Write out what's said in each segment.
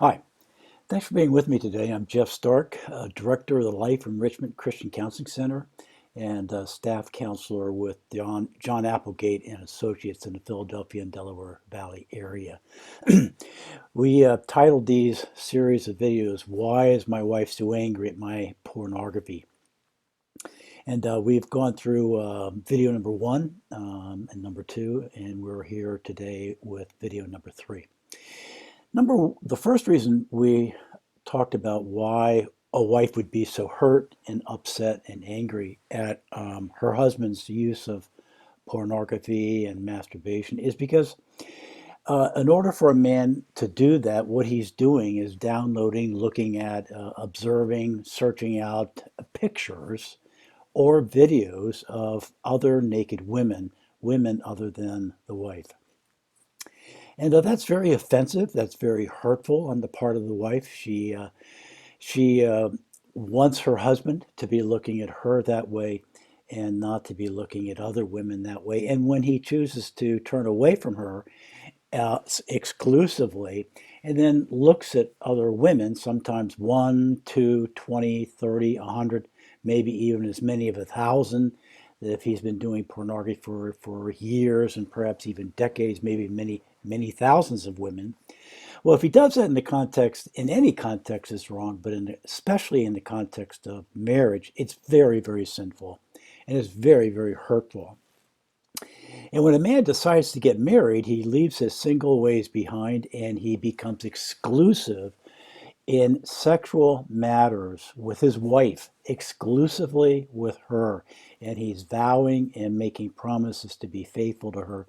Hi, thanks for being with me today. I'm Jeff Stark, Director of the Life Enrichment Christian Counseling Center and staff counselor with John Applegate and Associates in the Philadelphia and Delaware Valley area. We titled these series of videos, Why is My Wife So Angry at My Pornography? And we've gone through video number one and number two, and we're here today with video number three. The first reason we talked about why a wife would be so hurt and upset and angry at her husband's use of pornography and masturbation is because in order for a man to do that, what he's doing is downloading, looking at, observing, searching out pictures or videos of other naked women other than the wife. And that's very offensive. That's very hurtful on the part of the wife. She wants her husband to be looking at her that way and not to be looking at other women that way. And when he chooses to turn away from her exclusively and then looks at other women, sometimes one, two, 20, 30, 100, maybe even as many of 1,000, that if he's been doing pornography for years and perhaps even decades, maybe many thousands of women. Well, if he does that in any context, it's wrong, but especially in the context of marriage, it's very, very sinful and it's very, very hurtful. And when a man decides to get married, he leaves his single ways behind and he becomes exclusive in sexual matters with his wife, exclusively with her. And he's vowing and making promises to be faithful to her.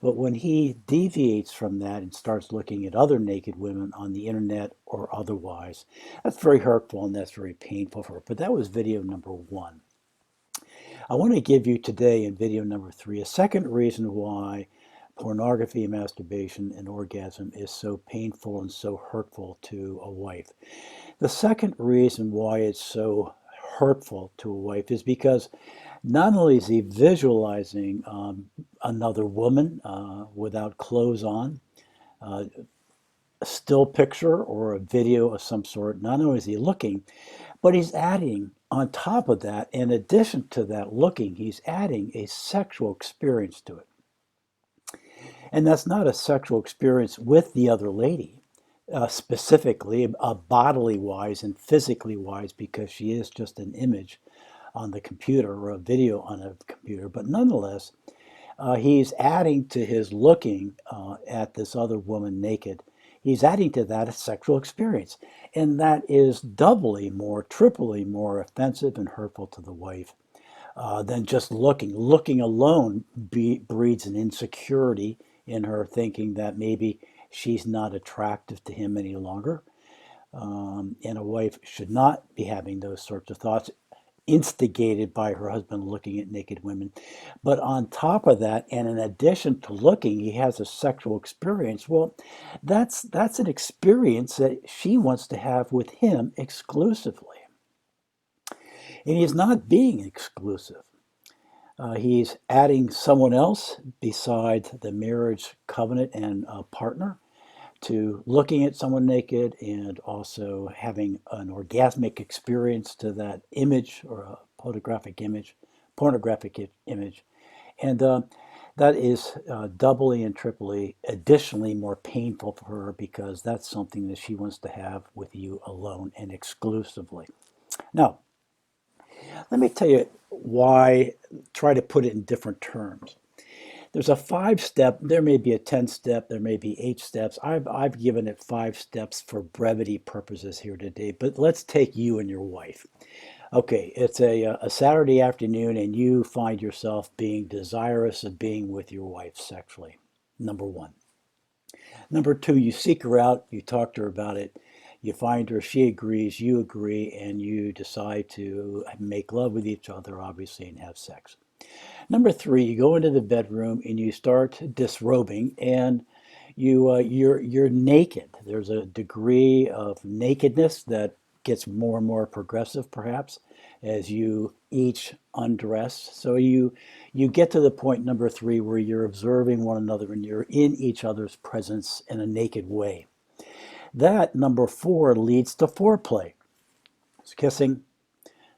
But when he deviates from that and starts looking at other naked women on the internet or otherwise, that's very hurtful and that's very painful for her. But that was video number one. I want to give you today in video number three a second reason why pornography, masturbation, and orgasm is so painful and so hurtful to a wife. The second reason why it's so hurtful to a wife is because not only is he visualizing another woman without clothes on, a still picture or a video of some sort, not only is he looking, but he's adding on top of that, in addition to that looking, he's adding a sexual experience to it. And that's not a sexual experience with the other lady, specifically, bodily wise and physically wise, because she is just an image on the computer or a video on a computer. But nonetheless, he's adding to his looking at this other woman naked. He's adding to that a sexual experience. And that is doubly more, triply more offensive and hurtful to the wife than just looking. Looking alone breeds an insecurity in her, thinking that maybe she's not attractive to him any longer. And a wife should not be having those sorts of thoughts instigated by her husband looking at naked women. But on top of that, and in addition to looking, he has a sexual experience. Well, that's an experience that she wants to have with him exclusively. And he's not being exclusive. He's adding someone else besides the marriage covenant and partner to looking at someone naked and also having an orgasmic experience to that image or a pornographic image. And that is doubly and triply additionally more painful for her because that's something that she wants to have with you alone and exclusively. Now, let me tell you why, try to put it in different terms. There's a 5-step, there may be a 10-step, there may be 8 steps. I've given it 5 steps for brevity purposes here today, but let's take you and your wife. Okay, it's a Saturday afternoon and you find yourself being desirous of being with your wife sexually, number one. Number two, you seek her out, you talk to her about it, you find her, she agrees, you agree, and you decide to make love with each other, obviously, and have sex. Number three, you go into the bedroom and you start disrobing, and you're naked. There's a degree of nakedness that gets more and more progressive, perhaps, as you each undress. So you get to the point number three where you're observing one another and you're in each other's presence in a naked way. That, number four, leads to foreplay. There's kissing,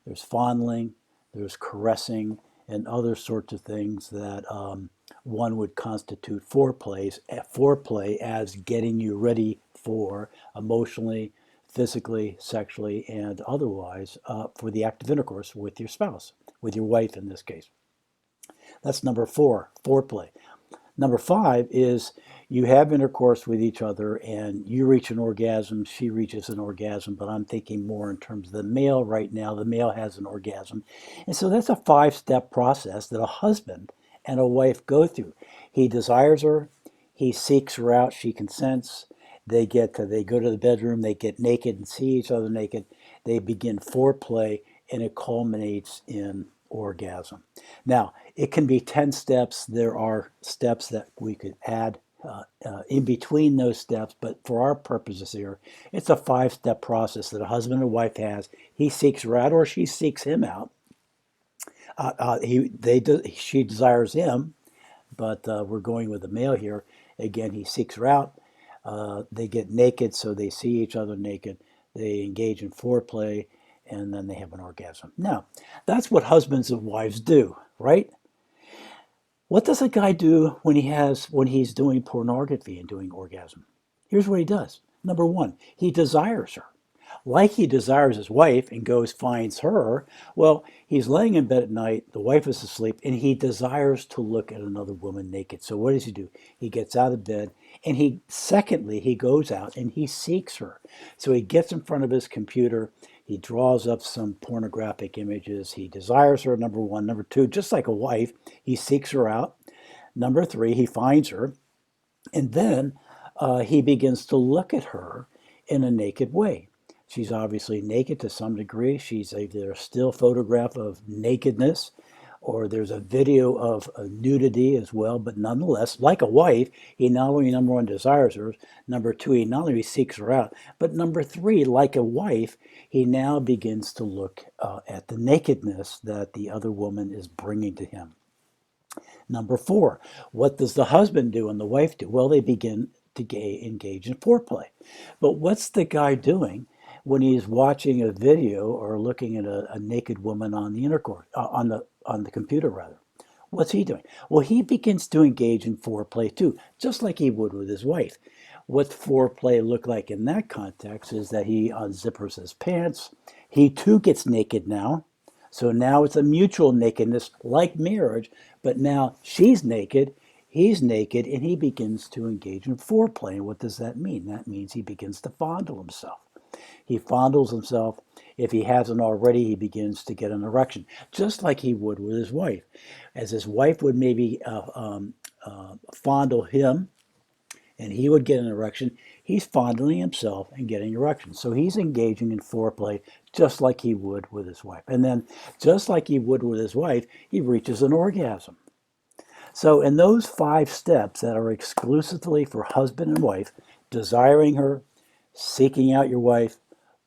there's fondling, there's caressing, and other sorts of things that one would constitute foreplay as getting you ready for emotionally, physically, sexually, and otherwise for the act of intercourse with your spouse, with your wife in this case. That's number four, foreplay. Number five is you have intercourse with each other and you reach an orgasm, she reaches an orgasm, but I'm thinking more in terms of the male right now. The male has an orgasm. And so that's a five-step process that a husband and a wife go through. He desires her, he seeks her out, she consents. They go to the bedroom, they get naked and see each other naked. They begin foreplay and it culminates in orgasm. Now, it can be 10 steps. There are steps that we could add in between those steps, but for our purposes here, it's a five-step process that a husband and wife has. He seeks her out or she seeks him out. She desires him, but we're going with the male here. Again, he seeks her out. They get naked, so they see each other naked. They engage in foreplay, and then they have an orgasm. Now, that's what husbands and wives do, right? What does a guy do when he's doing pornography and doing orgasm? Here's what he does. Number one, he desires her. Like he desires his wife and goes finds her, well, he's laying in bed at night, the wife is asleep, and he desires to look at another woman naked. So what does he do? He gets out of bed and he goes out and he seeks her. So he gets in front of his computer, he draws up some pornographic images, he desires her, number one. Number two, just like a wife, he seeks her out. Number three, he finds her. And then he begins to look at her in a naked way. She's obviously naked to some degree. She's either a still photograph of nakedness or there's a video of nudity as well. But nonetheless, like a wife, he not only, number one, desires her, number two, he not only seeks her out, but number three, like a wife, he now begins to look at the nakedness that the other woman is bringing to him. Number four, what does the husband do and the wife do? Well, they begin to engage in foreplay. But what's the guy doing when he's watching a video or looking at a naked woman on the intercourse on the computer rather? What's he doing? Well, he begins to engage in foreplay too, just like he would with his wife. What foreplay look like in that context is that he unzippers his pants. He too gets naked now. So now it's a mutual nakedness like marriage, but now she's naked, he's naked, and he begins to engage in foreplay. And what does that mean? That means he begins to fondle himself. He fondles himself. If he hasn't already, he begins to get an erection, just like he would with his wife. As his wife would maybe fondle him, and he would get an erection, he's fondling himself and getting erections. So he's engaging in foreplay just like he would with his wife. And then, just like he would with his wife, he reaches an orgasm. So, in those five steps that are exclusively for husband and wife, desiring her, seeking out your wife,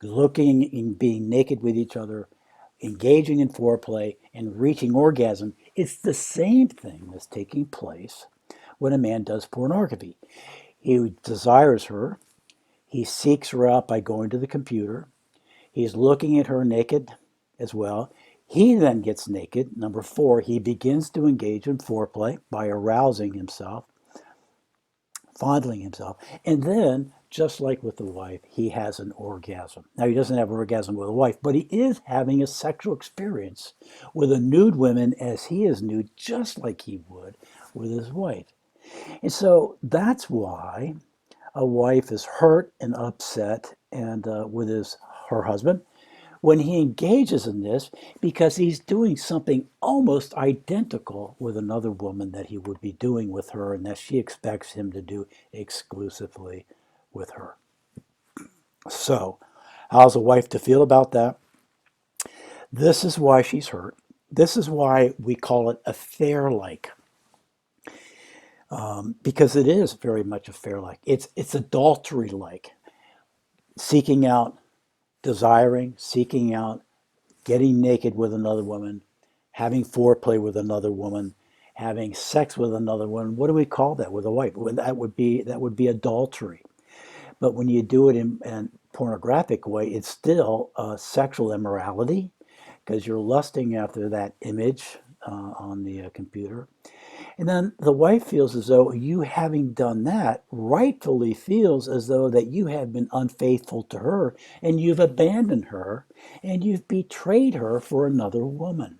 looking and being naked with each other, engaging in foreplay, and reaching orgasm, it's the same thing that's taking place when a man does pornography. He desires her, he seeks her out by going to the computer, he's looking at her naked as well. He then gets naked. Number four, he begins to engage in foreplay by arousing himself, fondling himself. And then, just like with the wife, he has an orgasm. Now, he doesn't have an orgasm with a wife, but he is having a sexual experience with a nude woman as he is nude, just like he would with his wife. And so that's why a wife is hurt and upset and with her husband when he engages in this because he's doing something almost identical with another woman that he would be doing with her and that she expects him to do exclusively with her. So, how's a wife to feel about that? This is why she's hurt. This is why we call it affair-like. Because it is very much affair-like. It's adultery-like. Seeking out, desiring, seeking out, getting naked with another woman, having foreplay with another woman, having sex with another woman. What do we call that with a wife? That would be adultery. But when you do it in pornographic way, it's still sexual immorality because you're lusting after that image on the computer. And then the wife feels as though you having done that rightfully feels as though that you have been unfaithful to her and you've abandoned her and you've betrayed her for another woman.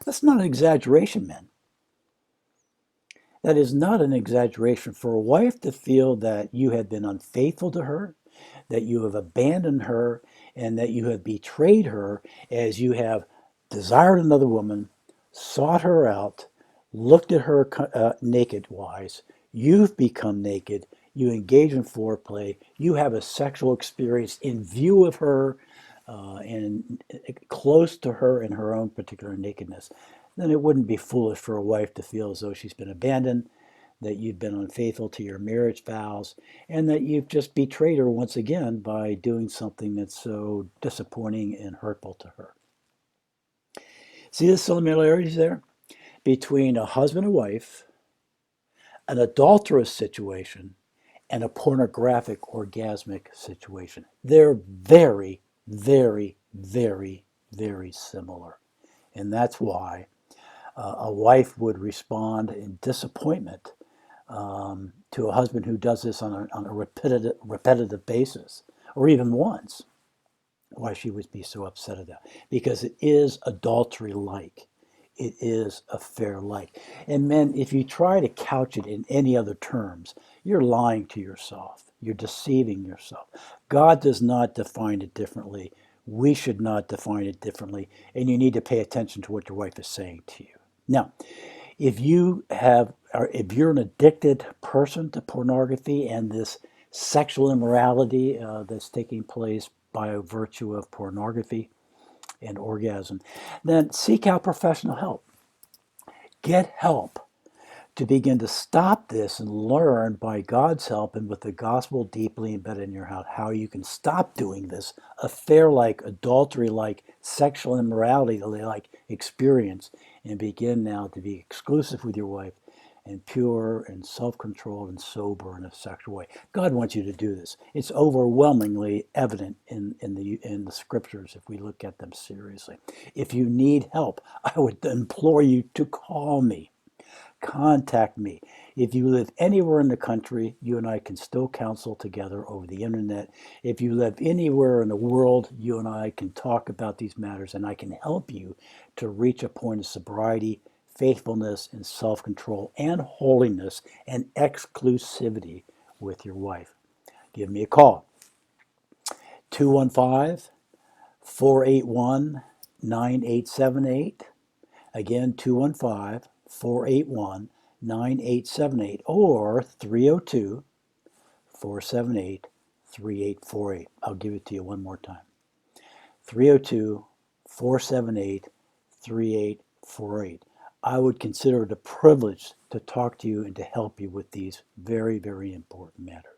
That's not an exaggeration, men. That is not an exaggeration for a wife to feel that you have been unfaithful to her, that you have abandoned her, and that you have betrayed her as you have desired another woman, sought her out, looked at her naked wise. You've become naked. You engage in foreplay. You have a sexual experience in view of her and close to her in her own particular nakedness. Then it wouldn't be foolish for a wife to feel as though she's been abandoned, that you've been unfaithful to your marriage vows, and that you've just betrayed her once again by doing something that's so disappointing and hurtful to her. See the similarities there between a husband and wife, an adulterous situation, and a pornographic orgasmic situation. They're very, very, very, very similar. And that's why a wife would respond in disappointment to a husband who does this on a repetitive basis, or even once, why she would be so upset at that. Because it is adultery like. It is affair like. And men, if you try to couch it in any other terms, you're lying to yourself. You're deceiving yourself. God does not define it differently. We should not define it differently. And you need to pay attention to what your wife is saying to you. Now, if if you're an addicted person to pornography and this sexual immorality that's taking place by virtue of pornography and orgasm, then seek out professional help. Get help to begin to stop this and learn by God's help and with the gospel deeply embedded in your heart how you can stop doing this affair like, adultery like, sexual immorality like experience and begin now to be exclusive with your wife and pure and self-controlled and sober in a sexual way. God wants you to do this. It's overwhelmingly evident in the scriptures if we look at them seriously. If you need help, I would implore you to call me. Contact me. If you live anywhere in the country, you and I can still counsel together over the internet. If you live anywhere in the world, you and I can talk about these matters and I can help you to reach a point of sobriety, faithfulness, and self control, and holiness and exclusivity with your wife. Give me a call 215 481 9878. Again, 215 481 9878 or 302 478 3848. I'll give it to you one more time. 302 478 3848. I would consider it a privilege to talk to you and to help you with these very, very important matters.